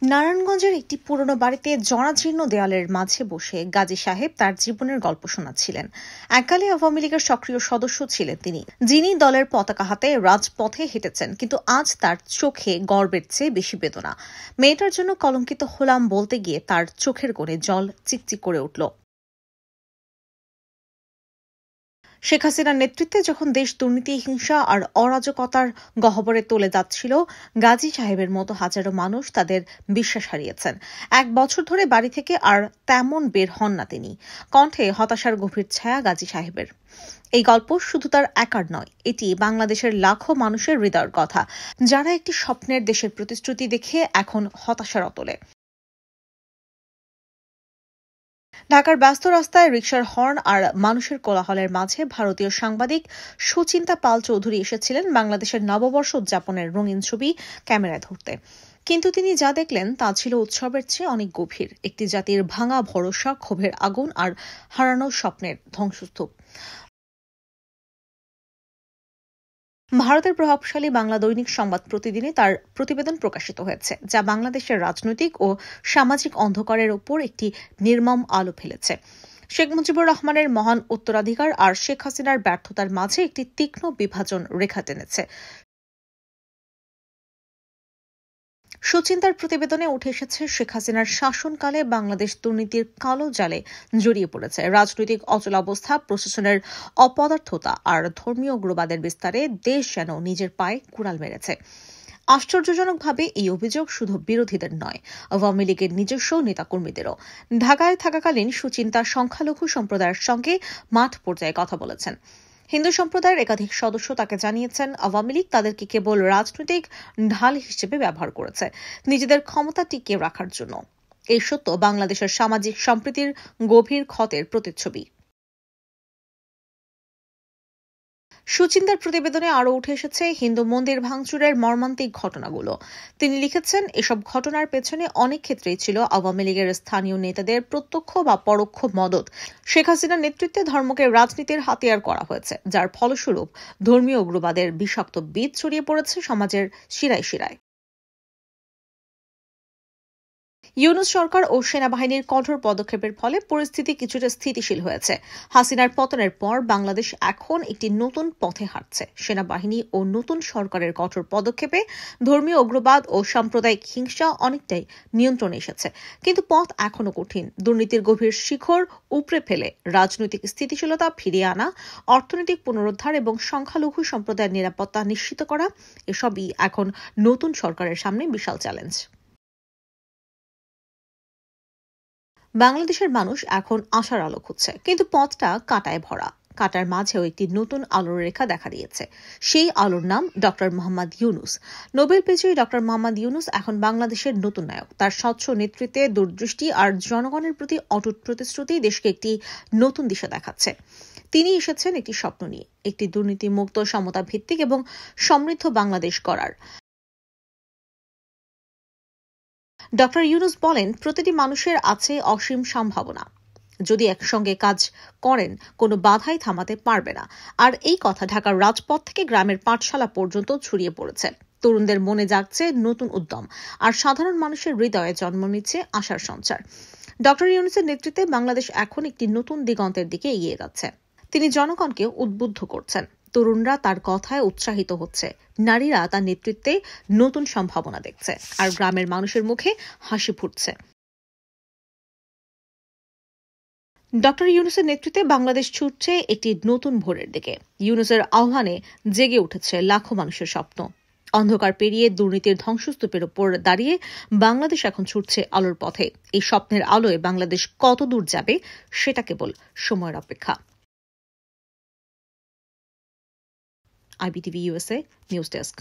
নারায়ণগঞ্জের একটি পুরনো বাড়িতে জরাজীর্ণ দেয়ালের মাঝে বসে গাজী সাহেব তার জীবনের গল্প শোনাচ্ছিলেন। এককালে আওয়ামী লীগের সক্রিয় সদস্য ছিলেন তিনি, যিনি দলের পতাকা হাতে রাজপথে হেঁটেছেন, কিন্তু আজ তার চোখে গর্বের চেয়ে বেশি বেদনা। মেয়েটার জন্য কলঙ্কিত হলাম বলতে গিয়ে তার চোখের কোণে জল চিকচিক করে উঠল। শেখ হাসিনার নেতৃত্বে যখন দেশ দুর্নীতি, হিংসা আর অরাজকতার গহ্বরে তোলে যাচ্ছিল, গাজী সাহেবের মতো হাজারো মানুষ তাদের বিশ্বাস হারিয়েছেন। 1 বছর ধরে বাড়ি থেকে আর তেমন বের হন না তিনি। কণ্ঠে হতাশার গভীর ছায়া গাজী সাহেবের। এই গল্প শুধু তার একার নয়, এটি বাংলাদেশের লাখো মানুষের হৃদয়ের কথা, যারা একটি স্বপ্নের দেশের প্রতিশ্রুতি দেখে এখন হতাশার অতলে। ঢাকার ব্যস্ত রাস্তায় রিকশার হর্ন আর মানুষের কোলাহলের মাঝে ভারতীয় সাংবাদিক সুচিন্তা পাল চৌধুরী এসেছিলেন বাংলাদেশের নববর্ষ উদযাপনের রঙিন ছবি ক্যামেরায় ধরতে। কিন্তু তিনি যা দেখলেন তা ছিল উৎসবের চেয়ে অনেক গভীর, একটি জাতির ভাঙা ভরসা, ক্ষোভের আগুন আর হারানো স্বপ্নের ধ্বংসস্তূপ। ভারতের প্রভাবশালী বাংলা দৈনিক সংবাদ প্রতিদিনে তার প্রতিবেদন প্রকাশিত হয়েছে, যা বাংলাদেশের রাজনৈতিক ও সামাজিক অন্ধকারের উপর একটি নির্মম আলো ফেলেছে। শেখ মুজিবুর রহমানের মহান উত্তরাধিকার আর শেখ হাসিনার ব্যর্থতার মাঝে একটি তীক্ষ্ণ বিভাজন রেখা টেনেছে। সুচিন্তার প্রতিবেদনে উঠে এসেছে, শেখ হাসিনার শাসনকালে বাংলাদেশ দুর্নীতির কালো জালে জড়িয়ে পড়েছে। রাজনৈতিক অচলাবস্থা, প্রশাসনের অপদার্থতা আর ধর্মীয় উগ্রবাদের বিস্তারে দেশ যেন নিজের পায়ে কুড়াল মেরেছে। আশ্চর্যজনকভাবে এই অভিযোগ শুধু বিরোধীদের নয়, আওয়ামী লীগের নিজস্ব নেতাকর্মীদেরও। ঢাকায় থাকাকালীন সুচিন্তা সংখ্যালঘু সম্প্রদায়ের সঙ্গে মাঠ পর্যায়ে কথা বলেছেন। হিন্দু সম্প্রদায়ের একাধিক সদস্য তাকে জানিয়েছেন, আওয়ামী লীগ তাদেরকে কেবল রাজনৈতিক ঢাল হিসেবে ব্যবহার করেছে, নিজেদের ক্ষমতা টিকিয়ে রাখার জন্য। এই সত্য বাংলাদেশের সামাজিক সম্প্রীতির গভীর ক্ষতের প্রতিচ্ছবি। সুচিন্তার প্রতিবেদনে আরও উঠে এসেছে হিন্দু মন্দির ভাঙচুরের মর্মান্তিক ঘটনাগুলো। তিনি লিখেছেন, এসব ঘটনার পেছনে অনেক ক্ষেত্রেই ছিল আওয়ামী লীগের স্থানীয় নেতাদের প্রত্যক্ষ বা পরোক্ষ মদদ। শেখ হাসিনার নেতৃত্বে ধর্মকে রাজনীতির হাতিয়ার করা হয়েছে, যার ফলস্বরূপ ধর্মীয় উগ্রবাদের বিষাক্ত বীজ ছড়িয়ে পড়েছে সমাজের শিরায় শিরায়। ইউনূস সরকার ও সেনাবাহিনীর কঠোর পদক্ষেপের ফলে পরিস্থিতি কিছুটা স্থিতিশীল হয়েছে। হাসিনার পতনের পর বাংলাদেশ এখন একটি নতুন পথে হাঁটছে। সেনাবাহিনী ও নতুন সরকারের কঠোর পদক্ষেপে ধর্মীয় উগ্রবাদ ও সাম্প্রদায়িক হিংসা অনেকটাই নিয়ন্ত্রণে এসেছে। কিন্তু পথ এখনো কঠিন। দুর্নীতির গভীর শিখর উপড়ে ফেলে রাজনৈতিক স্থিতিশীলতা ফিরিয়ে আনা, অর্থনৈতিক পুনরুদ্ধার এবং সংখ্যালঘু সম্প্রদায়ের নিরাপত্তা নিশ্চিত করা, এসবই এখন নতুন সরকারের সামনে বিশাল চ্যালেঞ্জ। বাংলাদেশের মানুষ এখন আশার আলো খুঁজছে, কিন্তু পথটা কাঁটায় ভরা। কাঁটার মাঝেও একটি নতুন আলোর রেখা দেখা দিয়েছে। সেই আলোর নাম ডক্টর মোহাম্মদ ইউনূস। নোবেল বিজয়ী ডক্টর মোহাম্মদ ইউনূস এখন বাংলাদেশের নতুন নায়ক। তার স্বচ্ছ নেতৃত্বে, দূরদৃষ্টি আর জনগণের প্রতি অটুট প্রতিশ্রুতি দেশকে একটি নতুন দিশা দেখাচ্ছে। তিনি এসেছেন একটি স্বপ্ন নিয়ে, একটি দুর্নীতিমুক্ত, সমতা ভিত্তিক এবং সমৃদ্ধ বাংলাদেশ গড়ার। ডক্টর ইউনূস বলেন, প্রতিটি মানুষের আছে অসীম সম্ভাবনা। যদি একসঙ্গে কাজ করেন, কোনো বাধাই থামাতে পারবে না। আর এই কথা ঢাকার রাজপথ থেকে গ্রামের পাঠশালা পর্যন্ত ছড়িয়ে পড়েছে। তরুণদের মনে জাগছে নতুন উদ্যম, আর সাধারণ মানুষের হৃদয়ে জন্ম নিচ্ছে আশার সঞ্চার। ডক্টর ইউনূসের নেতৃত্বে বাংলাদেশ এখন একটি নতুন দিগন্তের দিকে এগিয়ে যাচ্ছে। তিনি জনগণকে উদ্বুদ্ধ করছেন। তরুণরা তার কথায় উৎসাহিত হচ্ছে, নারীরা তার নেতৃত্বে নতুন সম্ভাবনা দেখছে, আর গ্রামের মানুষের মুখে হাসি ফুটছে। ডক্টর ইউনূসের নেতৃত্বে বাংলাদেশ ছুটছে একটি নতুন ভোরের দিকে। ইউনূসের আহ্বানে জেগে উঠেছে লাখো মানুষের স্বপ্ন। অন্ধকার পেরিয়ে দুর্নীতির ধ্বংসস্তূপের উপর দাঁড়িয়ে বাংলাদেশ এখন ছুটছে আলোর পথে। এই স্বপ্নের আলোয় বাংলাদেশ কত দূর যাবে, সেটা কেবল সময়ের অপেক্ষা। IBTV USA News Desk.